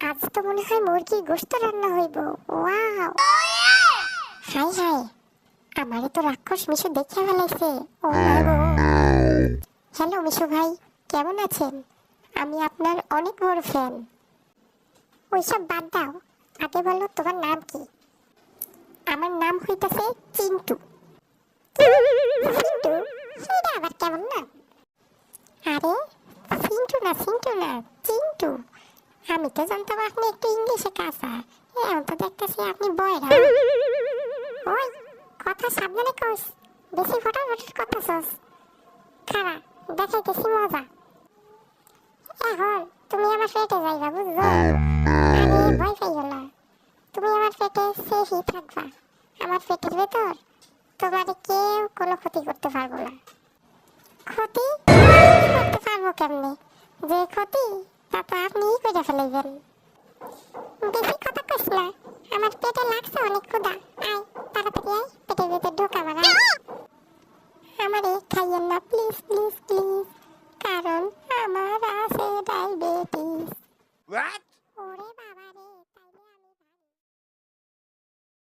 আজ তো মনে হয় মুরগির গোশত রান্না হইব। ওয়াও! হাই হাই, আমারে তো রাক্ষস মিশু দেখে ফেলাইছে। ও মা গো! হ্যালো মিশু ভাই, কেমন আছেন? আমি আপনার অনেক বড় ফ্যান। ওইসব বাদ দাও, আগে বলো তোমার নাম কি? আমার নাম হইতাছে চিন্টু। চিন্টু? সেটা আবার কেমন নাম? আরে চিন্টু না, চিন্টু না, চিন্টু। আমি তো জানতাম আপনি একটু ইংলিশে কাঁচা। এখন তো দেখতেছি আপনি বয়রা। ওই, কথা সাবধানে কস, বেশি ফটাফটির কথা শোস। খারা, দেখাইতেছি মজা। এখন তুমি আমার পেটে যাইবা, বুঝছো? আরে ভয় পাইও না, তুমি আমার পেটে সেফই থাকবা। আমার পেটের ভেতর তোমার কেউ কোনো ক্ষতি করতে পারবো না। ক্ষতি করতে পারবো কেমনে? যে ক্ষতি তা তো আপনিই করে ফেলাইবেন। বেশি কথা কইস না, আমার পেটে লাগছে অনেক ক্ষুধা। আয় তাড়াতাড়ি আয়, পেটের ভেতর ঢোক আমার। আয়, আমারে খাইয়েন না প্লিজ প্লিজ প্লিজ, কারণ আমার আছে ডায়াবেটিস। What?